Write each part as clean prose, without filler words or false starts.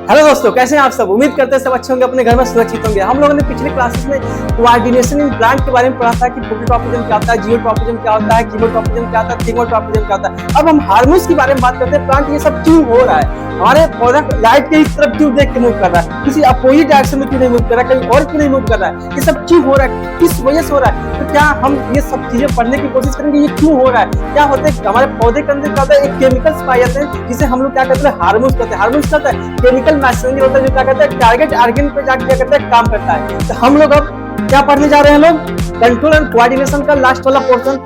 Hello दोस्तों, कैसे हैं आप सब। उम्मीद करते हैं सब अच्छे होंगे, अपने घर में सुरक्षित होंगे। हम लोगों ने पिछले क्लासेस में कोऑर्डिनेशन इन प्लांट के बारे में पढ़ा था कि फोटोट्रॉपिज्म क्या होता है, जियोट्रॉपिज्म क्या होता है, कीमोट्रॉपिज्म क्या होता है, थिगमोट्रॉपिज्म क्या होता है। अब हम हार्मोन्स के बारे में बात करते हैं। प्लांट ये सब क्यों हो रहा है, हमारे पौधा लाइट के इस तरफ क्यों देख के मूव कर रहा है, किसी अपोजिट डायरेक्शन में क्यों नहीं मूव कर रहा है, कहीं और क्यों नहीं मूव कर रहा है, ये सब क्यों हो रहा है, किस वजह से हो रहा है। तो क्या हम ये सब चीजें पढ़ने की कोशिश करेंगे, ये क्यों हो रहा है, क्या होता है हमारे पौधे के अंदर, क्या होता है एक केमिकल्स पाए जाते हैं जिसे हम लोग क्या कहते हैं हार्मोन्स कहते हैं। हार्मोन्स क्या होता है, केमिकल मैसेंजर होता है जो क्या कहते हैं टारगेट ऑर्गन पे जाके क्या करता है काम करता है। तो हम लोग अब क्या पढ़ने जा रहे हैं लोग, कंट्रोल एंड कोऑर्डिनेशन का लास्ट वाला portion,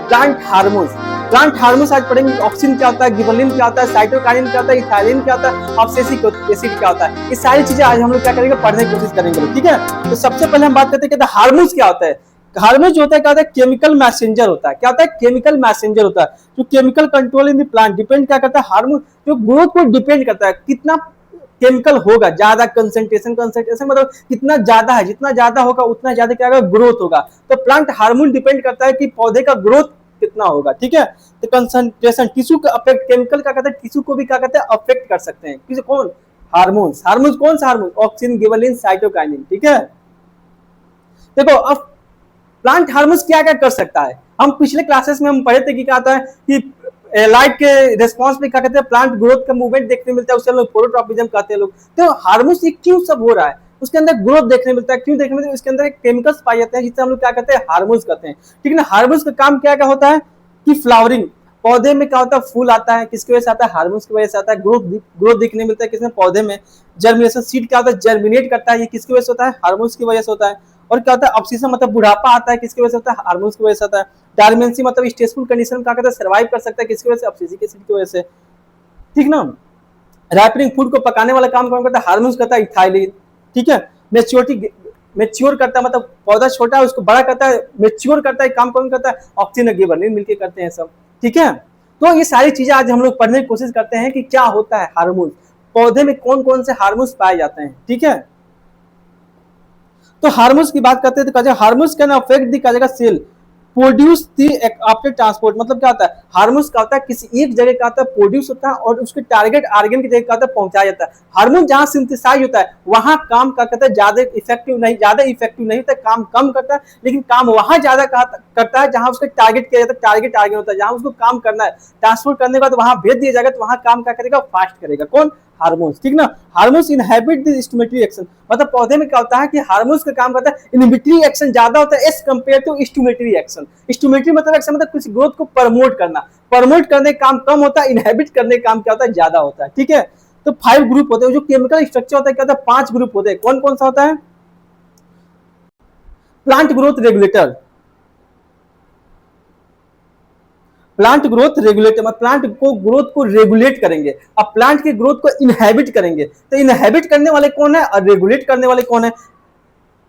plant hormones. Plant hormones आज पढ़ेंगे। ऑक्सिन क्या होता है, गिबरेलिन क्या होता है, साइटोकाइनिन क्या होता है, इथाइलिन क्या होता है, ऑब्सेसिक एसिड क्या होता है। ये सारी चीजें आज हम लोग क्या करेंगे, पढ़ने की कोशिश करेंगे, ठीक है। तो सबसे पहले हम बात करते हैं हार्मोन्स क्या होता है। हार्मोन जो होता है क्या होता है, केमिकल मैसेंजर होता है। क्या होता है, केमिकल मैसेंजर होता है जो chemical control in the plant depend क्या करता है, हार्मोन जो ग्रोथ को डिपेंड करता है, कितना केमिकल होगा, ज्यादा कंसंट्रेशन मतलब कितना ज्यादा है, जितना ज्यादा होगा उतना ज्यादा क्या होगा, ग्रोथ होगा। तो प्लांट हार्मोन डिपेंड करता है कि पौधे का ग्रोथ कितना होगा, ठीक है। तो कंसंट्रेशन टिश्यू का अफेक्ट, केमिकल क्या कहते हैं टिश्यू को भी क्या कहते हैं अफेक्ट कर सकते हैं। किसी कौन, हार्मोन्स। हार्मोन्स कौन सा हार्मोन, ऑक्सिन, गिबरेलिन, साइटोकाइनिन, ठीक है। देखो अब प्लांट हार्मोन्स क्या क्या कर सकता है, हम पिछले क्लासेस में हम पढ़े थे कि क्या आता है कि लाइट के रिस्पांस में क्या कहते हैं प्लांट ग्रोथ का मूवमेंट देखने मिलता है, उसे लोग फोटोट्रॉपिज्म कहते हैं लोग। तो हार्मोन्स ये क्यों सब हो रहा है, उसके अंदर ग्रोथ देखने मिलता है, क्यों देखने मिलता है, उसके अंदर एक केमिकल्स पाए जाते हैं जिससे हम लोग क्या कहते हैं हार्मोन्स कहते हैं, ठीक है ना। हार्मोन्स का काम क्या क्या होता है कि फ्लावरिंग, पौधे में क्या होता है फूल आता है, किसकी वजह से आता है, हार्मोन्स की वजह से आता है। ग्रोथ देखने मिलता है किसमें, पौधे में। जर्मिनेशन, सीड क्या होता है जर्मिनेट करता है, ये किसकी वजह से होता है, हार्मोन्स की वजह से होता है। और क्या होता है ऑब्सेशन मतलब बुढ़ापा आता है, किसकी वजह से होता है, हार्मोन्स की वजह से आता है। डायमेंसी मतलब स्ट्रेसफुल कंडीशन क्या कहता है सर्वाइव कर सकता है, किसकी वजह से, ऑब्सेसिक एसिड की वजह से, ठीक ना। रैपनिंग, फूड को पकाने वाला काम कौन करता है, हार्मोन्स करता है, इथाइलिन, ठीक है। मैच्योरिटी, मैच्योर करता है मतलब पौधा छोटा है उसको बड़ा करता है, मैच्योर करता है, काम कौन करता है, ऑक्सिन और गिबरेलिन मिलकर करते हैं सब, ठीक है। तो ये सारी चीजें आज हम लोग पढ़ने की कोशिश करते हैं कि क्या होता है हार्मोन, पौधे में कौन कौन से हार्मोन्स पाए जाते हैं, ठीक है। तो हार्मोन्स की बात करते हैं तो कहा हार्मोन्स कैन अफेक्ट दी कहा cell produce the after transport. मतलब क्या होता है हार्मोन्स का होता है किसी एक जगह का होता है प्रोड्यूस होता है और उसके टारगेट ऑर्गन की जगह का होता है पहुंचाया जाता है। हार्मोन जहां सिंथेसाइज होता है वहां काम का करता है ज्यादा इफेक्टिव नहीं होता, काम कम करता है, लेकिन काम वहां ज्यादा करता है जहां उसका टारगेट किया जाता है, टारगेट ऑर्गन होता है जहां उसको काम करना है। ट्रांसपोर्ट करने के बाद वहां भेज दिया जाएगा तो वहां काम क्या करेगा, फास्ट करेगा, कौन, हार्मोन्स, ठीक ना। Hormones inhibit the stimulatory action, मतलब पौधे में क्या होता है कि हार्मोन्स का काम करता है इनहिबिटरी एक्शन ज्यादा होता है as compared to stimulatory action. Stimulatory मतलब एक्शन मतलब कुछ ग्रोथ को प्रमोट करना, प्रमोट करने का काम कम होता है, इनहिबिट करने का काम क्या होता है ज्यादा होता है, ठीक है। तो 5 ग्रुप होते हैं जो केमिकल स्ट्रक्चर होता है, क्या होता है 5 ग्रुप होते हैं। कौन कौन सा होता है, plant growth regulator, plant growth regulator plant को ग्रोथ को रेगुलेट करेंगे, अब प्लांट की ग्रोथ को इनहेबिट करेंगे। तो इनहेबिट करने वाले कौन है और रेगुलेट करने वाले कौन है,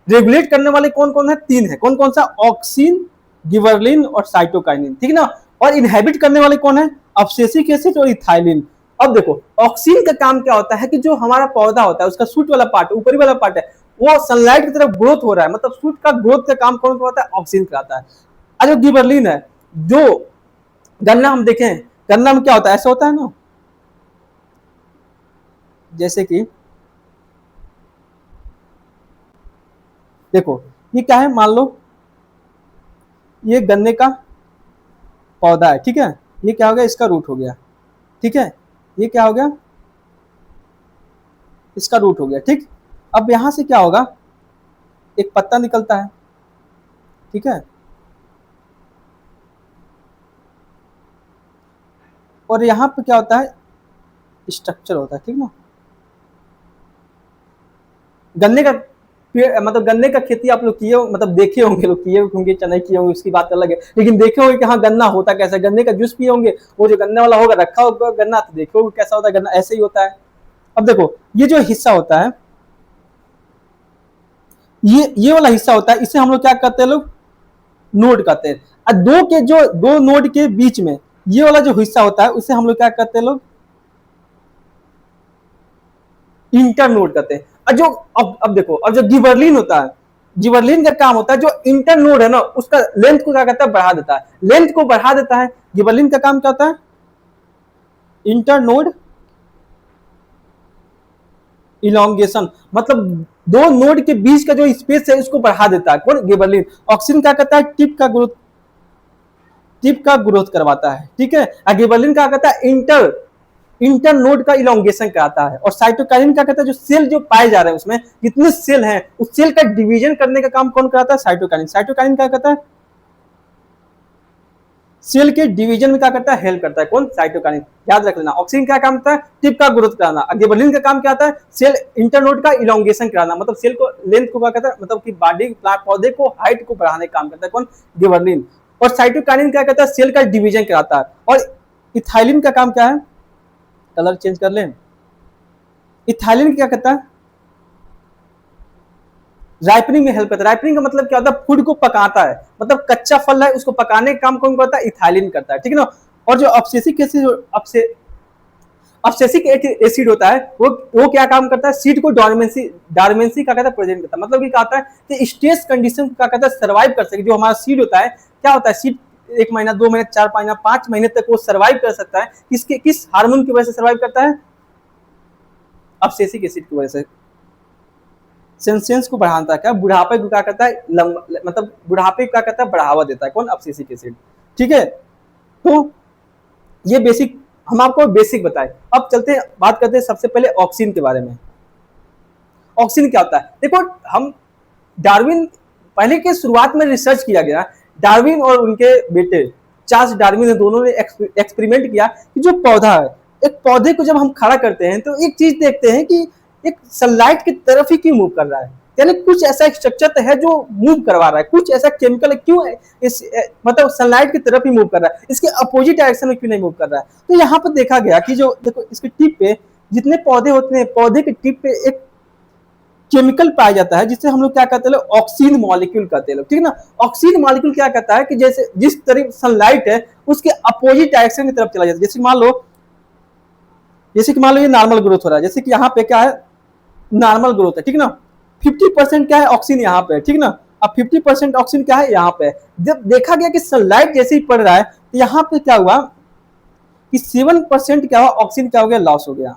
रेगुलेट करने वाले कौन कौन है, 3 है। कौन कौन सा, ऑक्सिन, गिबरेलिन और साइटोकाइनिन, ठीक है ना। और इनहेबिट करने वाले कौन है, ऑब्सेसिक एसिड और इथाइलिन। अब देखो ऑक्सिन का काम क्या होता है कि जो हमारा पौधा होता है उसका सूट वाला पार्ट, ऊपरी वाला पार्ट है, वो सनलाइट की तरफ ग्रोथ हो रहा है, मतलब सूट का ग्रोथ का काम कौन होता है, ऑक्सिन कराता है। और जो गिबरेलिन है, जो गन्ना हम देखें, गन्ना में क्या होता है, ऐसा होता है ना, जैसे कि देखो ये क्या है, मान लो ये गन्ने का पौधा है, ठीक है। ये क्या हो गया, इसका रूट हो गया, ठीक है। ये क्या हो गया, इसका रूट हो गया, ठीक। अब यहां से क्या होगा, एक पत्ता निकलता है, ठीक है। और यहां पे क्या होता है, स्ट्रक्चर होता है, ठीक ना। गन्ने का मतलब गन्ने का खेती आप लोग किए, मतलब देखे होंगे, लोग किए होंगे, चने किए होंगे, उसकी बात अलग है, लेकिन देखे होंगे कि हाँ गन्ना होता कैसा, गन्ने का जूस पिए होंगे, वो जो गन्ने वाला होगा रखा होगा गन्ना, तो देखे होंगे कैसा होता है गन्ना, ऐसे ही होता है। अब देखो ये जो हिस्सा होता है, ये वाला हिस्सा होता है, इसे हम लोग क्या कहते हैं, लोग नोड कहते हैं। और दो नोड के बीच में ये वाला जो हिस्सा होता है उसे हम लोग क्या कहते हैं, लोग इंटर नोड कहते हैं। और जो अब देखो, अब जो गिबरेलिन होता है, गिबरेलिन का काम होता है जो इंटर नोड है ना उसका लेंथ को क्या कहता है, बढ़ा देता है, लेंथ को बढ़ा देता है। गिबरेलिन का काम क्या होता है, इंटर नोड इलोंगेशन, मतलब दो नोड के बीच का जो स्पेस है उसको बढ़ा देता है। कौन? गिबरलिन। ऑक्सीन क्या करता है? टिप का ग्रोथ करवाता है, ठीक है। गिबरलिन क्या करता है? इंटर नोड का इलोंगेशन कराता है। और साइटोकाइनिन क्या करता है? जो सेल जो पाए जा रहे हैं उसमें जितने सेल हैं उस सेल का डिवीजन करने का काम कौन कराता है? साइटोकाइनिन। साइटोकाइनिन क्या करता है? सेल के डिवीजन में क्या करता है? हेल्प करता है। कौन? साइटोकाइनिन। याद रख लेना। ऑक्सीन क्या काम करता है? टिप का ग्रोथ कराना। गिबरलिन का काम क्या आता है? सेल इंटरनोड का इलोंगेशन कराना, मतलब सेल को लेंथ को क्या करता है, मतलब कि बॉडी पौधे को हाइट को बढ़ाने का काम करता है। कौन? गिबरलिन। और साइटोकाइनिन क्या करता है? सेल का डिवीजन कराता है। और इथाइलिन का काम क्या है? कलर चेंज कर लें। इथाइलिन क्या करता है? राइपनिंग में हेल्प करता है। राइपनिंग का मतलब क्या होता है? फूड को पकाता है, मतलब कच्चा फल है उसको पकाने का काम कौन करता है? इथाइलिन करता है, ठीक है ना। और जो ऑब्सेसिक एसिड ऑब्सेसिक एसिड होता है वो क्या काम करता है? सीड को डॉर्मेंसी का कहता है प्रेजेंट करता है, मतलब कि क्या होता है कि स्ट्रेस कंडीशन का कहता है सर्वाइव कर सके। जो हमारा सीड होता है क्या होता है? सीड 1 महीना 2 महीने 4 महीना 5 महीने तक वो सर्वाइव कर सकता है। किस हार्मोन की वजह से सर्वाइव करता है? ऑब्सेसिक एसिड की वजह से। सेंसेंस को बढ़ाता है, क्या बुढ़ापे को क्या करता है? मतलब बुढ़ापे को क्या करता है? बढ़ावा देता है। कौन? ऑब्सेसिक एसिड, ठीक है। तो ये बेसिक हम आपको बेसिक बताए। अब चलते हैं बात करते हैं सबसे पहले ऑक्सीन के बारे में। ऑक्सीन क्या होता है? देखो, हम डार्विन पहले के शुरुआत में रिसर्च किया गया। डार्विन और उनके बेटे चार्ल्स डार्विन ने दोनों ने एक्सपेरिमेंट किया कि जो पौधा है, एक पौधे को जब हम खड़ा करते हैं तो एक चीज देखते हैं कि एक सनलाइट की तरफ ही क्यों मूव कर रहा है, यानी कुछ ऐसा स्ट्रक्चर है जो मूव करवा रहा है, कुछ ऐसा केमिकल है क्यों इस मतलब सनलाइट की तरफ ही मूव कर रहा है, इसके अपोजिट डायरेक्शन में क्यों नहीं मूव कर रहा है। तो यहाँ पर देखा गया कि जो देखो इसके टिप पे जितने पौधे होते हैं, पौधे के टिप पे एक केमिकल पाया जाता है जिससे हम लोग क्या कहते हैं? ऑक्सीन मॉलिक्यूल कहते हैं, ठीक है ना। ऑक्सीन मॉलिक्यूल क्या कहता है कि जैसे जिस तरह सनलाइट है उसके अपोजिट डायरेक्शन की तरफ चला जाता है। जैसे कि मान लो ये नॉर्मल ग्रोथ हो रहा है, जैसे कि यहाँ पे क्या है? नॉर्मल ग्रोथ है, ठीक ना। 50% क्या है? ऑक्सीजन यहाँ पे, ठीक ना। अब 50% ऑक्सीजन क्या है? यहाँ पे। जब देखा गया कि सनलाइट जैसे ही पड़ रहा है तो यहाँ पे क्या हुआ कि 7% क्या हुआ? ऑक्सीजन क्या हो गया? लॉस हो गया।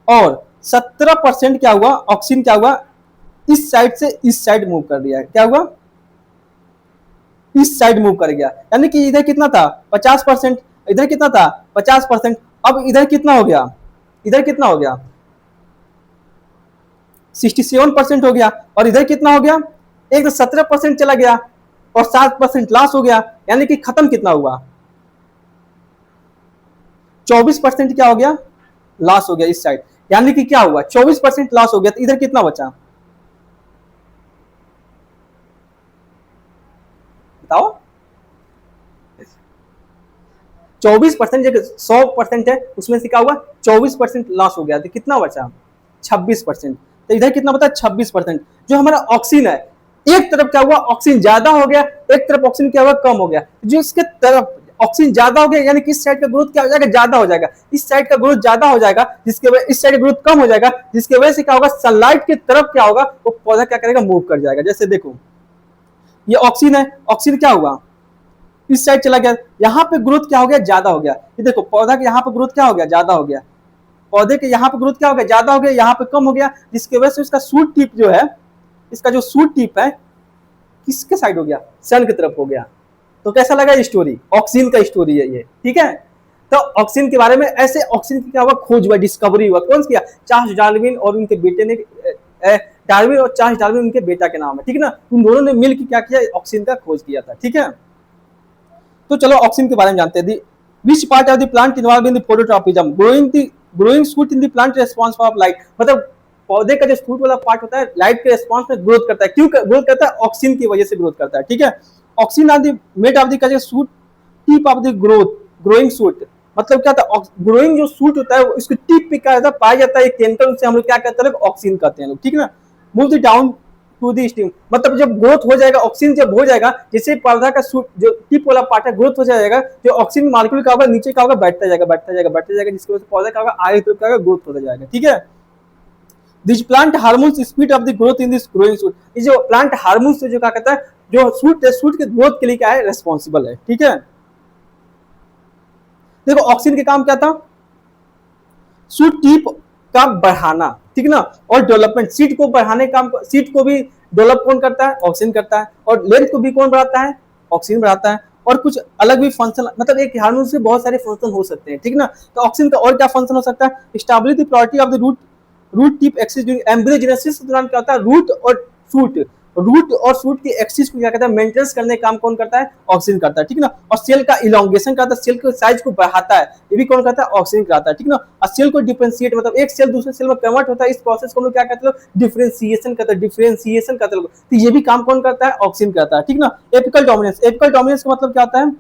और 17% क्या हुआ? ऑक्सीजन क्या हुआ? इस साइड से इस साइड मूव कर दिया है। क्या हुआ? इस साइड मूव कर गया, यानी कि इधर कितना था? 50%, इधर कितना था? 50%। अब इधर कितना हो गया? इधर कितना हो गया? 67% हो गया। और इधर कितना हो गया? एक तो 17% चला गया और 7% लॉस हो गया, यानी कि खत्म कितना हुआ? 24% क्या हो गया? लॉस हो गया इस साइड। यानी कि क्या हुआ? 24% लॉस हो गया, तो इधर कितना बचा? बताओ। 24% जो 100% है उसमें से क्या हुआ? 24% लॉस हो गया, तो कितना बचा? 26%। तो इधर कितना बता? 26%। जो हमारा ऑक्सीजन है, एक तरफ क्या हुआ? ऑक्सीजन ज्यादा हो गया, एक तरफ ऑक्सीजन क्या हुआ? कम हो गया। जो इसके तरफ ऑक्सीजन ज्यादा हो गया, यानी कि इस साइड का ग्रोथ क्या हो जाएगा? ज्यादा हो जाएगा। इस साइड का ग्रोथ ज्यादा हो जाएगा, जिसके वजह इस साइड का ग्रोथ कम हो जाएगा, जिसकी वजह से क्या होगा? सनलाइट की तरफ क्या होगा? वो पौधा क्या करेगा? मूव कर जाएगा। जैसे देखो ये ऑक्सीजन है, ऑक्सीजन क्या हुआ? इस साइड चला गया, यहाँ पे ग्रोथ क्या हो गया? ज्यादा हो गया। ये देखो पौधा के यहाँ पे ग्रोथ क्या हो गया? ज्यादा हो गया। पौधे के यहाँ पे ग्रोथ क्या हो गया? ज्यादा हो गया, यहाँ पे कम हो गया, जिसकी वजह से उसका सूट टिप जो है, इसका जो सूट टिप है किसके साइड हो गया? सन की तरफ हो गया। तो कैसा लगा ये स्टोरी? ऑक्सीजन का स्टोरी है ये, ठीक है। तो ऑक्सीजन के बारे में ऐसे ऑक्सीजन की क्या हुआ? खोज हुआ, डिस्कवरी हुआ। कौन किया? चार्ल्स डार्विन और उनके बेटे ने। डार्विन और चार्ल्स डार्विन उनके बेटा के नाम है, ठीक है ना। उन दोनों ने मिलकर क्या किया? ऑक्सीजन का खोज किया था, ठीक है। तो चलो ऑक्सीजन के बारे में जानते हैं। Which part of the plant involve in the phototropism? Growing shoot in the plant response of light, मतलब पौधे का जो शूट वाला पार्ट होता है लाइट के रिस्पांस में ग्रोथ करता है। क्यों ग्रोथ करता है? ऑक्सीजन की वजह से ग्रोथ करता है, ठीक है। Oxygen of the made of the shoot tip of the growing shoot, मतलब क्या था? ग्रोइंग जो शूट होता है उसके टिप पे क्या पाया जाता है केमिकल, उसे हम लोग क्या कहते हैं? ऑक्सीजन कहते हैं लोग, ठीक है ना। Move the down to the stem, मतलब जब ग्रोथ हो जाएगा, ऑक्सीजन जब हो जाएगा, जैसे पौधा का सूट जो टिप वाला पार्ट है ग्रोथ हो जाएगा, जो ऑक्सीजन मॉलिक्यूल का होगा नीचे का होगा बैठता जाएगा बैठता जाएगा बैठता जाएगा, जिसकी वजह से पौधा का होगा आगे तरफ का ग्रोथ होता जाएगा, ठीक है। This plant hormones speed of the growth in this growing suit, ये जो प्लांट हार्मोन्स जो क्या कहता है, जो सूट के ग्रोथ के लिए क्या है? रेस्पॉन्सिबल है, ठीक है। देखो ऑक्सीजन के काम क्या था? सूट टिप का बढ़ाना, ठीक ना। और डेवलपमेंट, सीट को बढ़ाने का, सीट को भी डेवलप कौन करता है, ऑक्सीजन करता है। और लेंथ को भी कौन बढ़ाता है, ऑक्सीजन बढ़ाता है। और कुछ अलग भी फंक्शन, मतलब एक हार्मोन से बहुत सारे फंक्शन हो सकते हैं, ठीक ना। तो ऑक्सीजन का और क्या फंक्शन हो सकता है, stability priority of the root tip axis during embryogenesis के दौरान क्या होता है, रूट और शूट की एक्सिस को क्या कहता है, मेंटेनेंस करने का काम कौन करता है, ऑक्सीजन करता है, ठीक ना। और सेल का इलोंगेशन करता है, सेल के साइज को बढ़ाता है, ये भी कौन करता है, ऑक्सीजन कराता है, ठीक ना। और सेल को डिफरेंशिएट, मतलब एक सेल दूसरे सेल में कन्वर्ट होता है, इस प्रोसेस को हम लोग क्या कहते हैं, डिफरेंशिएशन कहते हैं, डिफरेंशिएशन कहते हैं। तो ये भी काम कौन करता है, ऑक्सीजन करता है, ठीक ना। एपिकल डोमिनेंस, एपिकल डोमिनेंस का मतलब क्या होता है,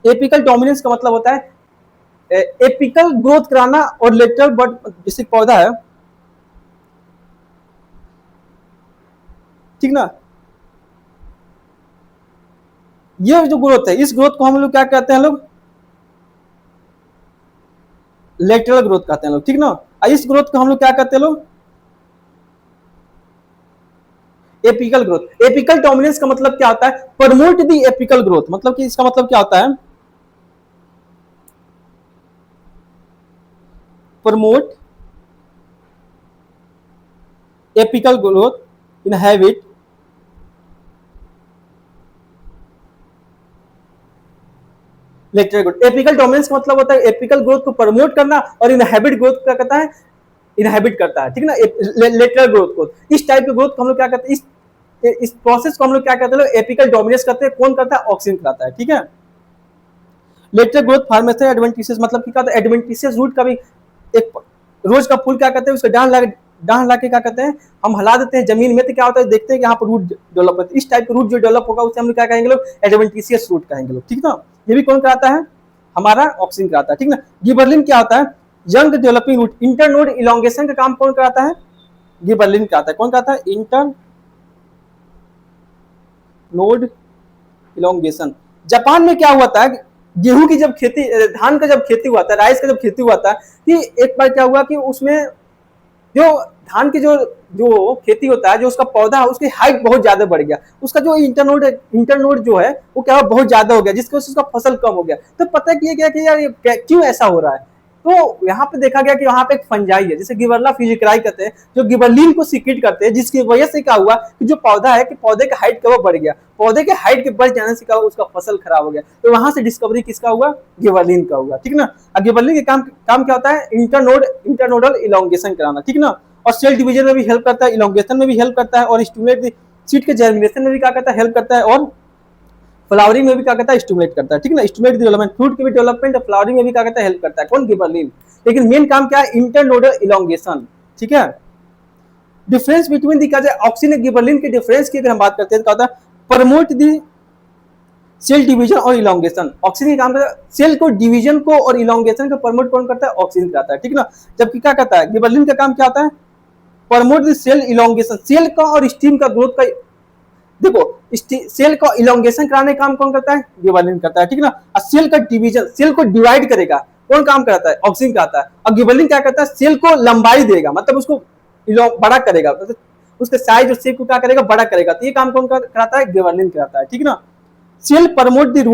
एपिकल डोमिनेंस का मतलब होता है एपिकल ग्रोथ कराना और लेटरल बड, जैसे पौधा है, ठीक ना। ये जो ग्रोथ है, इस ग्रोथ को हम लोग क्या कहते हैं, लोग लेटरल ग्रोथ कहते हैं लोग, ठीक ना। इस ग्रोथ को हम लोग क्या कहते हैं, लोग एपिकल ग्रोथ। एपिकल डोमिनेंस का मतलब क्या होता है, प्रमोट दी एपिकल ग्रोथ, मतलब कि इसका मतलब क्या होता है, promote apical growth in habit lateral growth. Apical dominance का मतलब होता है एपिकल ग्रोथ को प्रमोट करना, और इनहैबिट ग्रोथ क्या कहता है, इनहैबिट करता है, ठीक ना, लेटरल ग्रोथ को। इस टाइप के ग्रोथ को हम लोग क्या कहते हैं, इस प्रोसेस को हम लोग क्या कहते हैं, एपिकल डोमिनेंस करते हैं, कौन करता है, ऑक्सीजन कराता है, ठीक है। लेटरल ग्रोथ फार्मेशन एडवेंटिशियस, मतलब क्या कहता है, एडवेंटिशियस रूट का भी एक रोज का फूल क्या कहते हैं, उसका डांड ला के क्या कहते हैं, हम हिला देते हैं जमीन में, तो क्या होता है, देखते हैं कि यहाँ पर रूट डेवलप होता है। इस टाइप का रूट जो डेवलप होगा उसे हम क्या कहेंगे, लोग एडवेंटिशियस रूट कहेंगे लोग, ठीक ना। ये भी कौन कराता है, हमारा ऑक्सीजन कराता है, ठीक ना। गिबरलिन क्या होता है, young developing root internode elongation का काम कौन कराता है, गिबरलिन कराता है। कौन कराता है, इंटर नोड इलोंगेशन। जापान में क्या हुआ था, गेहूं की जब खेती, धान का जब खेती हुआ था, राइस का जब खेती हुआ था, कि एक बार क्या हुआ कि उसमें जो धान की जो जो खेती होता है, जो उसका पौधा है, उसकी हाइट बहुत ज्यादा बढ़ गया, उसका जो इंटरनोड जो है वो क्या बहुत ज्यादा हो गया, जिसकी वजह से उसका फसल कम हो गया। तो पता किया गया कि यार ये क्यों ऐसा हो रहा है, तो यहाँ पे देखा गया कि वहां पे एक फंजाई है जिसे गिबरला फिजिक्राई कहते हैं, जो गिबरलिन को सीक्रेट करते हैं, जिसकी वजह से क्या हुआ कि जो पौधा है, कि पौधे का हाइट क्या बढ़ गया, पौधे के हाइट के बढ़ जाने से क्या हुआ, उसका फसल खराब हो गया। तो वहां से डिस्कवरी किसका हुआ, गिबरलिन का हुआ, ठीक ना। गिबरलिन के काम क्या होता है, इंटरनोडल इलोंगेशन कराना, ठीक ना। और सेल डिवीजन में भी हेल्प करता है, इलोंगेशन में भी हेल्प करता है, और स्टिमुलेट सीड के जर्मिनेशन में भी क्या करता है, हेल्प करता है, और फ्लावरिंग में भी क्या करता है, स्टिमुलेट करता है, ठीक ना। स्टिमुलेट डेवलपमेंट, फ्रूट की भी डेवलपमेंट, फ्लावरिंग में भी क्या करता है, हेल्प करता है, कौन, गिबरलिन। लेकिन मेन काम क्या है, इंटरनोडल इलोंगेशन, ठीक है। Difference between the oxygen gibberellin के डिफरेंस की अगर हम बात करते हैं, तो क्या होता है, प्रमोट दी सेल डिवीजन और इलोंगेशन। ऑक्सीजन काम करता है, सेल को डिवीजन को और इलोंगेशन को प्रमोट कौन करता है, ऑक्सीजन करता है, ठीक ना। जबकि क्या करता है, गिबरलिन का काम क्या होता है, promote the cell elongation, cell का और स्टीम का ग्रोथ का, देखो सेल का इलोंगेशन कराने का काम कौन करता है, गिबरलिन करता है, ठीक ना। और सेल का डिवीजन, सेल को डिवाइड करेगा, कौन काम कराता है, ऑक्सीजन कराता है। और गिबरलिन क्या करता है, सेल को लंबाई देगा, मतलब उसको बड़ा करेगा, मतलब उसके साइज और शेप को क्या करेगा, बड़ा करेगा। तो ये काम कौन कराता है, गिबरलिन कराता है, ठीक ना। सेल प्रमोट द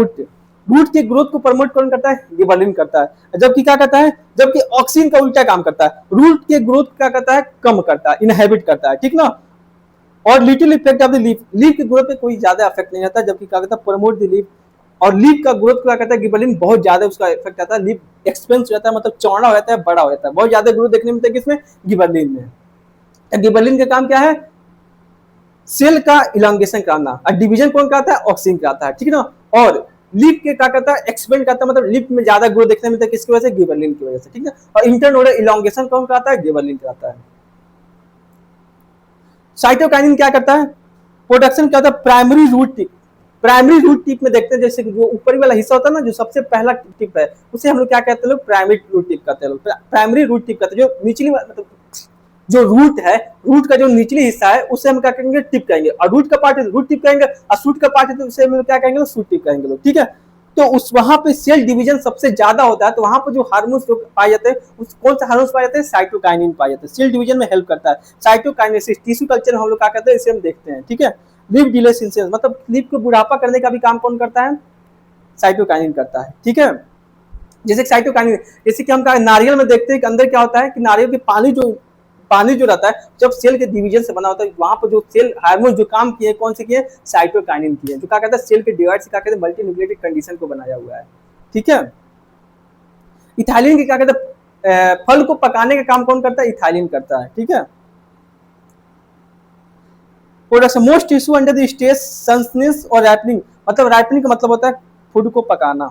रूट के ग्रोथ को प्रमोट कौन करता है, गिबरलिन करता है। जबकि क्या करता है, जबकि ऑक्सीजन का उल्टा काम करता है, रूट के ग्रोथ क्या करता है, कम करता है, इनहेबिट करता है, ठीक ना। और little effect of the leaf की ग्रोथ पे कोई ज्यादा इफेक्ट नहीं आता, जबकि क्या करता है, प्रमोट द लीफ। और लीफ का ग्रोथ क्या करता है, गिबरलिन बहुत ज्यादा उसका इफेक्ट आता है, लीफ एक्सपेंस हो जाता है, मतलब चौड़ा हो जाता है, बड़ा हो जाता है, बहुत ज्यादा ग्रोथ देखने मिलता है किसमें, गिबरलिन में। गिबरलिन का काम क्या है, सेल का इलांगेशन कराना, और डिवीजन कौन कराता है, ऑक्सीजन कराता है, ठीक है ना। और लीफ के क्या करता है, एक्सपेंड करता है, मतलब लीफ में ज्यादा ग्रोथ देखने मिलता है, किसकी वजह से, गिबरलिन की वजह से, ठीक है। और इंटरनोडल इलांगेशन कौन कराता है, गिबरलिन कराता है। साइटोकाइनिन क्या करता है, प्रोडक्शन क्या होता है, primary root tip. Primary root tip में देखते हैं, जैसे जो ऊपरी वाला हिस्सा होता है ना, जो सबसे पहला टिप है, उसे हम लोग क्या कहते हैं, लोग प्राइमरी रूट टिप कहते हैं, लोग प्राइमरी रूट टिप कहते हैं। जो निचली मतलब जो रूट है, रूट का जो निचली हिस्सा है, उसे हम क्या कहेंगे, टिप कहेंगे। और रूट का पार्ट है रूट टिप कहेंगे, और शूट का पार्ट है तो उसे हम क्या कहेंगे, शूट टिप कहेंगे लोग, ठीक है। तो उस वहां पे सेल डिवीजन सबसे ज्यादा होता है, तो वहां पर जो हार्मोन्स पाए जाते हैं, उस कौन सा हार्मोन्स पाए जाते हैं, साइटोकाइनिन पाए जाते हैं, सेल डिवीजन में हेल्प करता है। साइटोकाइनेसिस, टिश्यू कल्चर हम लोग क्या कहते हैं, इसे हम देखते हैं, ठीक है। लिव डिले सिंथेसिस, मतलब लिव को बुढ़ापा करने का भी काम कौन करता है, साइटोकाइनिन करता है, ठीक है। जैसे साइटोकाइनिन, जैसे कि हम नारियल में देखते हैं कि अंदर क्या होता है कि नारियल के पानी जो रहता है जब सेल के डिवीजन से बना होता है, वहां पर जो सेल हार्मोन जो काम किए कौन से किए, साइटोकाइनिन किए, जो क्या कहता है सेल के डिवाइड से क्या कहते हैं मल्टी न्यूक्लियोटाइड कंडीशन को बनाया हुआ है। ठीक है, इथाइलिन की क्या कहते हैं फल को पकाने का काम कौन करता है, इथाइलिन करता है। ठीक है, production most tissue under the stage senescence और रैपनिंग, मतलब रैपनिंग का मतलब होता है फूड को पकाना,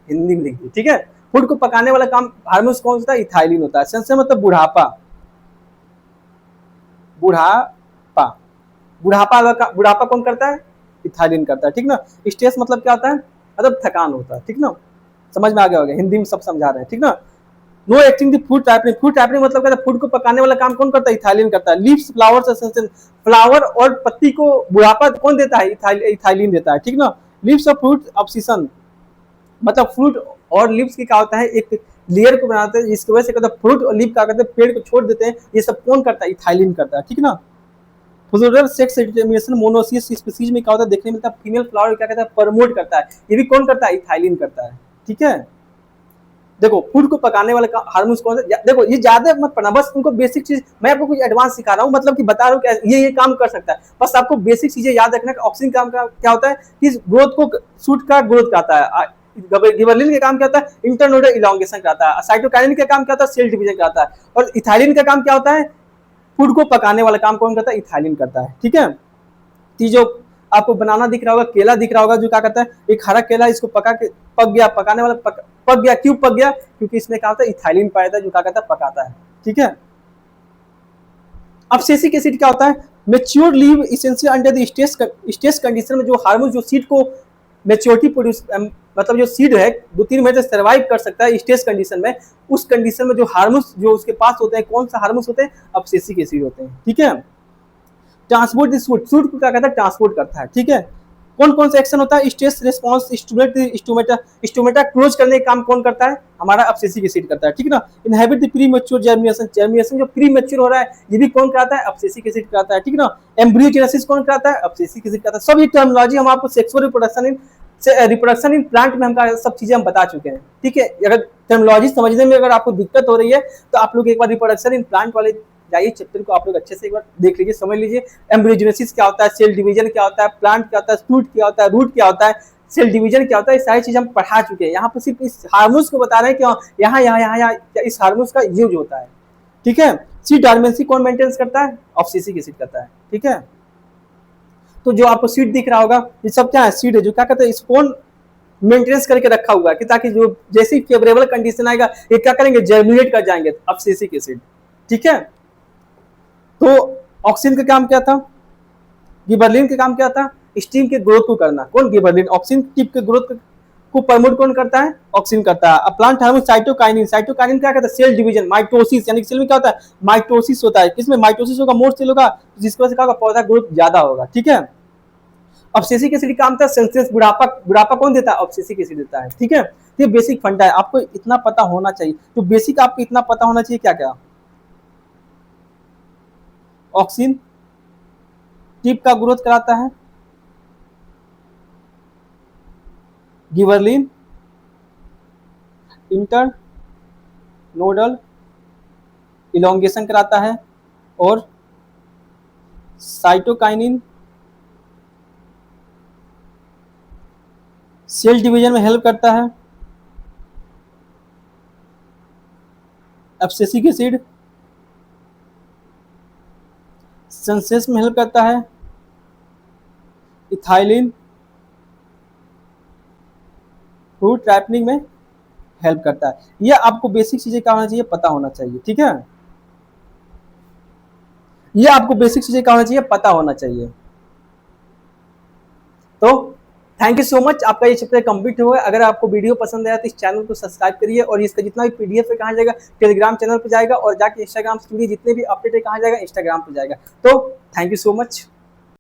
हिंदी में लिखिए। ठीक है, फूड को पकाने वाला काम हार्मोन कौन सा, इथाइलिन होता है। सेंसर मतलब बुढ़ापा, बुढ़ापा कौन करता है, इथाइलिन करता है। ठीक ना, स्ट्रेस मतलब क्या होता है, मतलब थकान होता है। ठीक ना, समझ में आ गया होगा, हिंदी में सब समझा रहे हैं। ठीक ना, no acting the food ripening, food ripening मतलब क्या है, फूड को पकाने वाला काम कौन करता है, इथाइलिन करता है। लीव्स फ्लावर्स, फ्लावर और पत्ती को बुढ़ापा कौन देता है, इथाइलिन देता है। ठीक ना, लीव्स ऑफ फ्रूट ऑब्सिशन, मतलब फ्रूट और लीव्स की क्या होता है एक लेयर को बनाते हैं, जिसकी वजह से कहता है फ्रूट और लीव क्या करते हैं पेड़ को छोड़ देते हैं, ये सब कौन करता है, इथाइलिन करता है। ठीक ना, सेक्स डिटरमिनेशन मोनोसिस स्पीशीज में क्या होता है देखने मिलता है, फीमेल फ्लावर क्या कहता है प्रमोट करता है, ये भी कौन करता है, इथाइलिन करता है। ठीक है, देखो फूड को पकाने वाले हार्मोन्स कौन सा, देखो ये ज्यादा मत पढ़ना, बस तुमको बेसिक चीज, मैं आपको कुछ एडवांस सिखा रहा हूँ, मतलब कि बता रहा हूँ ये काम कर सकता है, बस आपको बेसिक चीजें याद रखना। ऑक्सीजन काम का क्या होता है कि ग्रोथ को सूट का ग्रोथ कराता है, गिबरेलिन का काम क्या होता है, इंटरनोडल इलॉन्गेशन कराता है, साइटोकाइनिन का काम क्या होता है, सेल डिवीजन कराता है, और इथाइलिन का काम क्या होता है, फूड को पकाने वाला काम कौन करता है, इथाइलिन करता है। ठीक है, जो आपको बनाना दिख रहा होगा, केला दिख रहा होगा, जो क्या करता है एक हरा केला, इसको पक गया, पकाने वाला पक गया, क्यों पक गया, क्योंकि इसमें क्या होता है इथाइलिन पाया था, जो क्या कहता है पकाता है। ठीक है, अब एब्सिसिक एसिड क्या होता है, mature leave essential under the stress condition में, जो हार्मोन जो सीड को मेच्योरिटी प्रोड्यूस, मतलब जो सीड है 2-3 महीने सर्वाइव कर सकता है स्ट्रेस कंडीशन में, उस कंडीशन में जो हार्मोन्स जो उसके पास होते हैं, कौन सा हार्मोन्स होते हैं, एब्सिसिक एसिड होते हैं। ठीक है, ट्रांसपोर्ट दिस फूड, फूड को क्या कहता है ट्रांसपोर्ट करता है। ठीक है, कौन कौन सा एक्शन होता है, स्ट्रेस रिस्पांस, स्टोमेटा क्लोज करने का काम कौन करता है, हमारा एब्सिसिक एसिड करता है। ठीक ना, inhibit the pre mature germination जो प्री मैच्योर हो रहा है, ये भी कौन कराता है, एब्सिसिक एसिड कराता है। ठीक ना, एम्ब्रियोजेनेसिस कौन कराता है, एब्सिसिक एसिड कराता है। सब ये टर्मिनोलॉजी हम आपको सेक्सुअल रिप्रोडक्शन इन प्लांट में हम सब चीजें हम बता चुके हैं। ठीक है, अगर टर्मिनोलॉजी समझने में अगर आपको दिक्कत हो रही है तो आप लोग एक बार रिप्रोडक्शन इन प्लांट वाले जाइए, चैप्टर को आप लोग अच्छे से एक बार देख लीजिए, समझ लीजिए एम्ब्रियोजेनेसिस क्या होता है, सेल डिवीजन क्या होता है, प्लांट क्या होता है, फ्रूट क्या होता है, रूट क्या होता है, सेल डिवीजन क्या होता है, ये सारी चीज हम पढ़ा चुके हैं। यहाँ पर सिर्फ इस हार्मोन्स को बता रहे हैं कि यहाँ इस हार्मोन्स का यूज होता है। ठीक है, सीड डॉर्मेंसी कौन मेंटेन करता है, एब्सिसिक एसिड करता है। ठीक है, तो जो आपको सीड दिख रहा होगा ये सब क्या है, सीड है, जो क्या कहते हैं इसको कौन मेंटेनेंस करके रखा हुआ है कि ताकि जो जैसी फेवरेबल कंडीशन आएगा ये क्या करेंगे, जर्मिनेट कर जाएंगे एब्सिसिक एसिड। ठीक है, तो ऑक्सीजन का काम क्या था, गिबरलिन का काम क्या था, स्टीम के ग्रोथ को करना, कौन गिबरलिन, ऑक्सीजन टिप के ग्रोथ को प्रमोट कौन करता है, ऑक्सीजन करता है। प्लांट हार्मोन साइटोकाइनिन, साइटोकाइनिन क्या कहता है, सेल डिवीजन, माइटोसिस, यानी सेल में क्या होता है माइटोसिस होता है, किसमें माइटोसिस होगा, मोर सेल होगा, जिसकी वजह से क्या होगा पौधा ग्रोथ ज्यादा होगा। ठीक है, एब्सिसिक एसिड काम था सेंसेस, बुढ़ापा कौन देता है, एब्सिसिक एसिड देता है। ठीक है, ये बेसिक फंडा है, आपको इतना पता होना चाहिए, तो बेसिक आपको इतना पता होना चाहिए क्या क्या, ऑक्सीजन टिप का ग्रोथ कराता है, गिबरलिन इंटर नोडल इलोंगेशन कराता है, और साइटोकाइनिन सेल डिवीजन में हेल्प करता है, एब्सिसिक एसिड सेंसेस में हेल्प करता है, इथाइलिन फ्रूट रैपनिंग में हेल्प करता है। ये आपको बेसिक चीजें क्या होना चाहिए, पता होना चाहिए। ठीक है, ये आपको बेसिक चीजें क्या होना चाहिए, पता होना चाहिए। तो थैंक यू सो मच, आपका ये चैप्टर कंप्लीट हुआ है। अगर आपको वीडियो पसंद आया तो इस चैनल को सब्सक्राइब करिए, और इसका जितना भी पीडीएफ है कहाँ जाएगा, टेलीग्राम चैनल पर जाएगा, और जाके इंस्टाग्राम से जितने भी अपडेट है कहाँ जाएगा, इंस्टाग्राम पर जाएगा। तो थैंक यू सो मच।